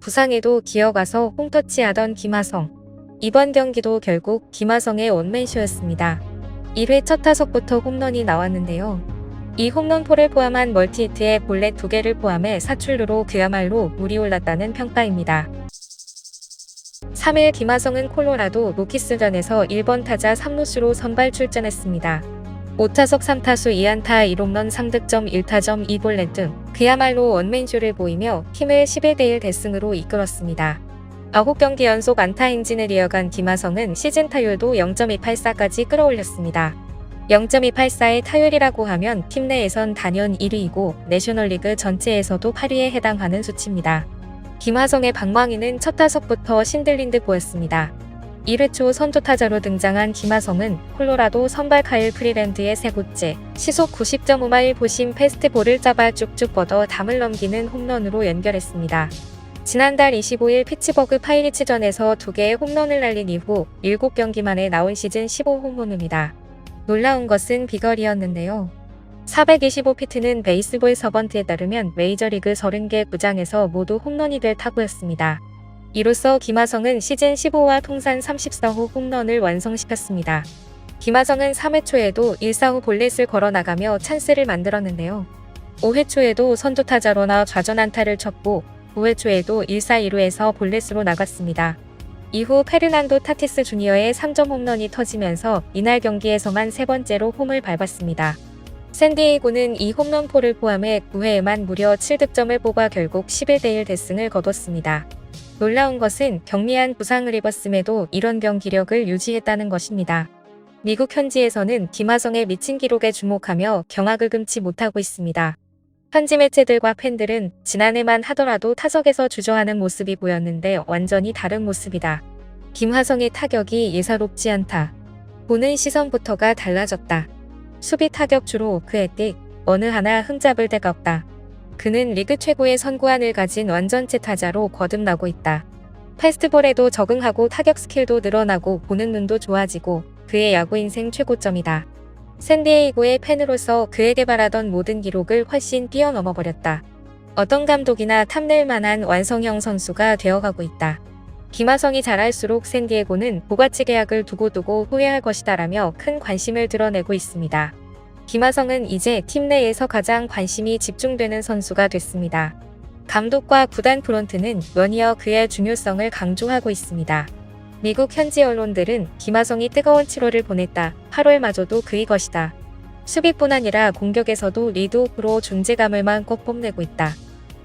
부상에도 기어가서 홈터치하던 김하성. 이번 경기도 결국 김하성의 원맨쇼였습니다. 1회 첫 타석부터 홈런이 나왔는데요. 이 홈런포를 포함한 멀티히트에 볼넷 2개를 포함해 사출루로 그야말로 물이 올랐다는 평가입니다. 3일 김하성은 콜로라도 로키스전에서 1번 타자 3루수로 선발 출전했습니다. 5타석 3타수 2안타 1홈런 3득점 1타점 2볼넷 등 그야말로 원맨쇼를 보이며 팀을 11대1 대승으로 이끌었습니다. 9경기 연속 안타 행진을 이어간 김하성은 시즌 타율도 0.284까지 끌어올렸습니다. 0.284의 타율이라고 하면 팀 내에선 단연 1위이고 내셔널리그 전체에서도 8위에 해당하는 수치입니다. 김하성의 방망이는 첫 타석부터 신들린 듯 보였습니다. 1회 초 선두타자로 등장한 김하성은 콜로라도 선발 카일 프리랜드의 3구째 시속 90.5마일 보심 패스트볼을 잡아 쭉쭉 뻗어 담을 넘기는 홈런으로 연결했습니다. 지난달 25일 피츠버그 파이리츠전에서 2개의 홈런을 날린 이후 7경기 만에 나온 시즌 15홈런입니다. 놀라운 것은 비거리였는데요. 425피트는 베이스볼 서번트에 따르면 메이저리그 30개 구장에서 모두 홈런이 될 타구였습니다. 이로써 김하성은 시즌 15와 통산 34호 홈런을 완성시켰습니다. 김하성은 3회 초에도 1사후 볼넷을 걸어나가며 찬스를 만들었는데요. 5회 초에도 선두타자로나 좌전 안타를 쳤고 9회 초에도 1사 2루에서 볼넷으로 나갔습니다. 이후 페르난도 타티스 주니어의 3점 홈런이 터지면서 이날 경기에서만 3번째로 홈을 밟았습니다. 샌디에이고는 이 홈런포를 포함해 9회에만 무려 7득점을 뽑아 결국 11대1 대승을 거뒀습니다. 놀라운 것은 경미한 부상을 입었음에도 이런 경기력을 유지했다는 것입니다. 미국 현지에서는 김하성의 미친 기록에 주목하며 경악을 금치 못하고 있습니다. 현지 매체들과 팬들은 지난해만 하더라도 타석에서 주저하는 모습이 보였는데 완전히 다른 모습이다. 김하성의 타격이 예사롭지 않다. 보는 시선부터가 달라졌다. 수비 타격주로 그의 띡 어느 하나 흠잡을 데가 없다. 그는 리그 최고의 선구안을 가진 완전체 타자로 거듭나고 있다. 패스트볼에도 적응하고 타격 스킬도 늘어나고 보는 눈도 좋아지고 그의 야구 인생 최고점이다. 샌디에이고의 팬으로서 그에게 바라던 모든 기록을 훨씬 뛰어넘어버렸다. 어떤 감독이나 탐낼 만한 완성형 선수가 되어가고 있다. 김하성이 잘할수록 샌디에고는 부가치 계약을 두고두고 후회할 것이다라며 큰 관심을 드러내고 있습니다. 김하성은 이제 팀 내에서 가장 관심이 집중되는 선수가 됐습니다. 감독과 구단 프론트는 연이어 그의 중요성을 강조하고 있습니다. 미국 현지 언론들은 김하성이 뜨거운 7월을 보냈다. 8월마저도 그의 것이다. 수비뿐 아니라 공격에서도 리드오프로 존재감을만 꼭 뽐내고 있다.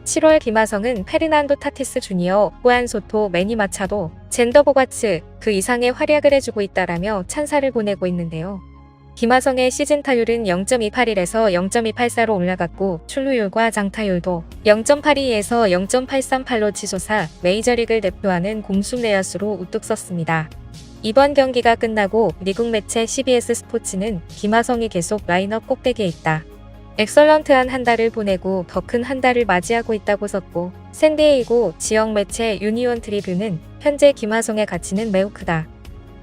7월 김하성은 페르난도 타티스 주니어, 후안 소토, 매니 마차도, 젠더 보가츠 그 이상의 활약을 해주고 있다라며 찬사를 보내고 있는데요. 김하성의 시즌 타율은 0.281에서 0.284로 올라갔고 출루율과 장타율도 0.82에서 0.838로 치솟아 메이저리그를 대표하는 공수 내야수로 우뚝 섰습니다. 이번 경기가 끝나고 미국 매체 CBS 스포츠는 김하성이 계속 라인업 꼭대기에 있다. 엑설런트한 한 달을 보내고 더 큰 한 달을 맞이하고 있다고 썼고 샌디에이고 지역 매체 유니온 트리뷴은 현재 김하성의 가치는 매우 크다.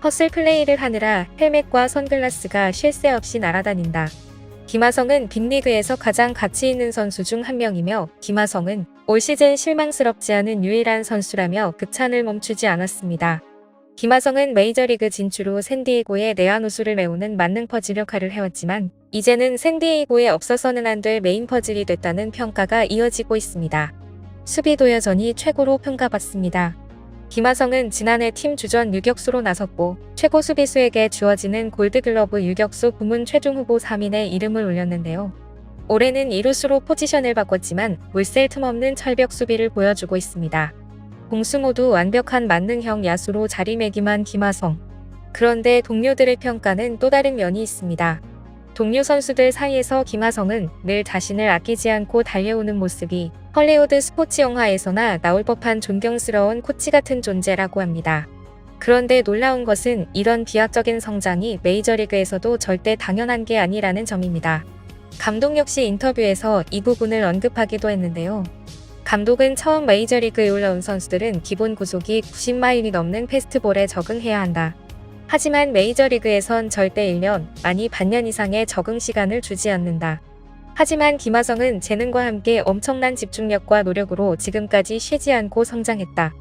허슬 플레이를 하느라 헬멧과 선글라스가 쉴 새 없이 날아다닌다. 김하성은 빅리그에서 가장 가치 있는 선수 중 한 명이며 김하성은 올 시즌 실망스럽지 않은 유일한 선수라며 극찬을 멈추지 않았습니다. 김하성은 메이저리그 진출 후 샌디에이고의 내야 우수를 메우는 만능 퍼즐 역할을 해왔지만 이제는 샌디에이고에 없어서는 안 될 메인 퍼즐이 됐다는 평가가 이어지고 있습니다. 수비도 여전히 최고로 평가받습니다. 김하성은 지난해 팀 주전 유격수로 나섰고 최고 수비수에게 주어지는 골드글러브 유격수 부문 최종 후보 3인에 이름을 올렸는데요. 올해는 2루수로 포지션을 바꿨지만 물샐 틈 없는 철벽 수비를 보여주고 있습니다. 공수 모두 완벽한 만능형 야수로 자리매김한 김하성. 그런데 동료들의 평가는 또 다른 면이 있습니다. 동료 선수들 사이에서 김하성은 늘 자신을 아끼지 않고 달려오는 모습이 헐리우드 스포츠 영화에서나 나올 법한 존경스러운 코치 같은 존재라고 합니다. 그런데 놀라운 것은 이런 비약적인 성장이 메이저리그에서도 절대 당연한 게 아니라는 점입니다. 감독 역시 인터뷰에서 이 부분을 언급하기도 했는데요. 감독은 처음 메이저리그에 올라온 선수들은 기본 구속이 90마일이 넘는 패스트볼에 적응해야 한다. 하지만 메이저리그에선 절대 1년, 아니 반년 이상의 적응 시간을 주지 않는다. 하지만 김하성은 재능과 함께 엄청난 집중력과 노력으로 지금까지 쉬지 않고 성장했다.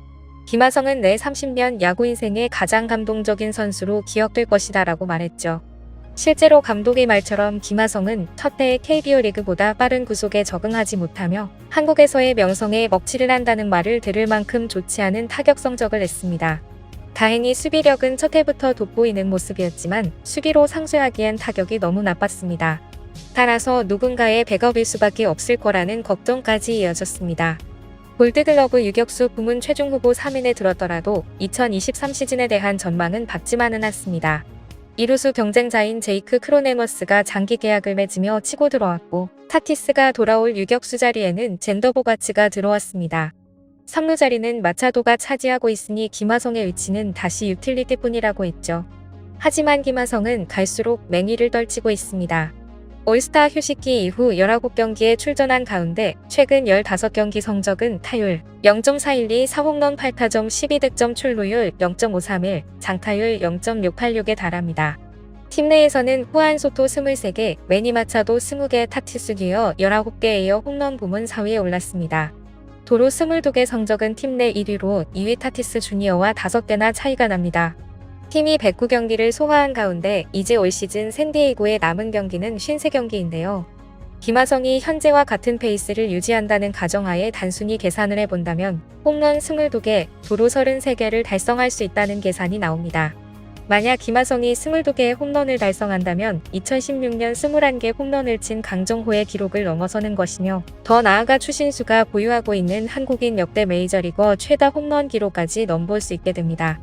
김하성은 내 30년 야구 인생의 가장 감동적인 선수로 기억될 것이다 라고 말했죠. 실제로 감독의 말처럼 김하성은 첫 해의 KBO 리그보다 빠른 구속에 적응하지 못하며 한국에서의 명성에 먹칠을 한다는 말을 들을 만큼 좋지 않은 타격 성적을 냈습니다. 다행히 수비력은 첫 해부터 돋보이는 모습이었지만 수비로 상쇄하기엔 타격이 너무 나빴습니다. 따라서 누군가의 백업일 수밖에 없을 거라는 걱정까지 이어졌습니다. 골드글러브 유격수 부문 최종 후보 3인에 들었더라도 2023 시즌에 대한 전망은 밝지만은 않습니다. 이루수 경쟁자인 제이크 크로네머스가 장기 계약을 맺으며 치고 들어왔고 타티스가 돌아올 유격수 자리에는 젠더 보가츠가 들어왔습니다. 3루 자리는 마차도가 차지하고 있으니 김하성의 위치는 다시 유틸리티뿐이라고 했죠. 하지만 김하성은 갈수록 맹위를 떨치고 있습니다. 올스타 휴식기 이후 19경기에 출전한 가운데 최근 15경기 성적은 타율 0.412, 4홈런 8타점 12득점 출루율 0.531, 장타율 0.686에 달합니다. 팀 내에서는 후안 소토 23개, 매니 마차도 20개, 타티스 듀어 19개에 이어 홈런 부문 4위에 올랐습니다. 도로 22개 성적은 팀 내 1위로 2위 타티스 주니어와 5개나 차이가 납니다. 팀이 109경기를 소화한 가운데 이제 올 시즌 샌디에이고의 남은 경기는 53경기인데요. 김하성이 현재와 같은 페이스를 유지한다는 가정하에 단순히 계산을 해본다면 홈런 22개, 도루 33개를 달성할 수 있다는 계산이 나옵니다. 만약 김하성이 22개의 홈런을 달성한다면 2016년 21개 홈런을 친 강정호의 기록을 넘어서는 것이며 더 나아가 추신수가 보유하고 있는 한국인 역대 메이저리거 최다 홈런 기록까지 넘볼 수 있게 됩니다.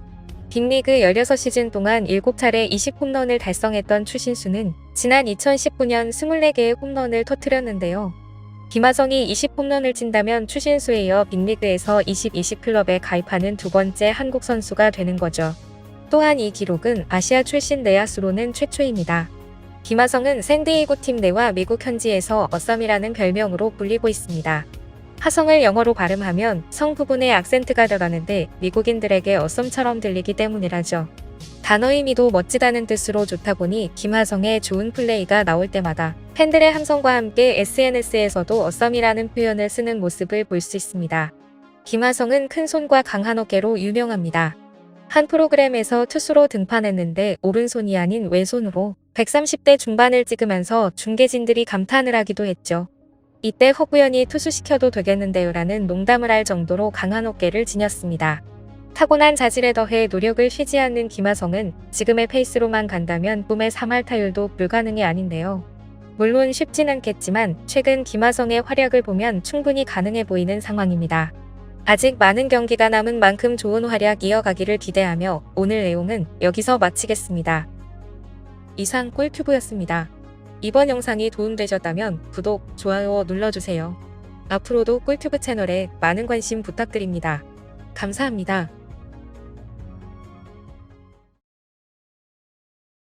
빅리그 16시즌 동안 7차례 20홈런을 달성했던 추신수는 지난 2019년 24개의 홈런을 터뜨렸는데요. 김하성이 20홈런을 친다면 추신수에 이어 빅리그에서 20-20 클럽에 가입하는 두 번째 한국 선수가 되는 거죠. 또한 이 기록은 아시아 출신 내야수로는 최초입니다. 김하성은 샌디에이고 팀 내와 미국 현지에서 어썸이라는 별명으로 불리고 있습니다. 하성을 영어로 발음하면 성 부분에 악센트가 들어가는데 미국인들에게 어썸처럼 들리기 때문이라죠. 단어 의미도 멋지다는 뜻으로 좋다 보니 김하성의 좋은 플레이가 나올 때마다 팬들의 함성과 함께 SNS에서도 어썸이라는 표현을 쓰는 모습을 볼 수 있습니다. 김하성은 큰 손과 강한 어깨로 유명합니다. 한 프로그램에서 투수로 등판했는데 오른손이 아닌 왼손으로 130대 중반을 찍으면서 중계진들이 감탄을 하기도 했죠. 이때 허구연이 투수시켜도 되겠는데요 라는 농담을 할 정도로 강한 어깨를 지녔습니다. 타고난 자질에 더해 노력을 쉬지 않는 김하성은 지금의 페이스로만 간다면 꿈의 3할 타율도 불가능이 아닌데요. 물론 쉽진 않겠지만 최근 김하성의 활약을 보면 충분히 가능해 보이는 상황입니다. 아직 많은 경기가 남은 만큼 좋은 활약 이어가기를 기대하며 오늘 내용은 여기서 마치겠습니다. 이상 꿀튜브였습니다. 이번 영상이 도움되셨다면 구독, 좋아요 눌러주세요. 앞으로도 꿀튜브 채널에 많은 관심 부탁드립니다. 감사합니다.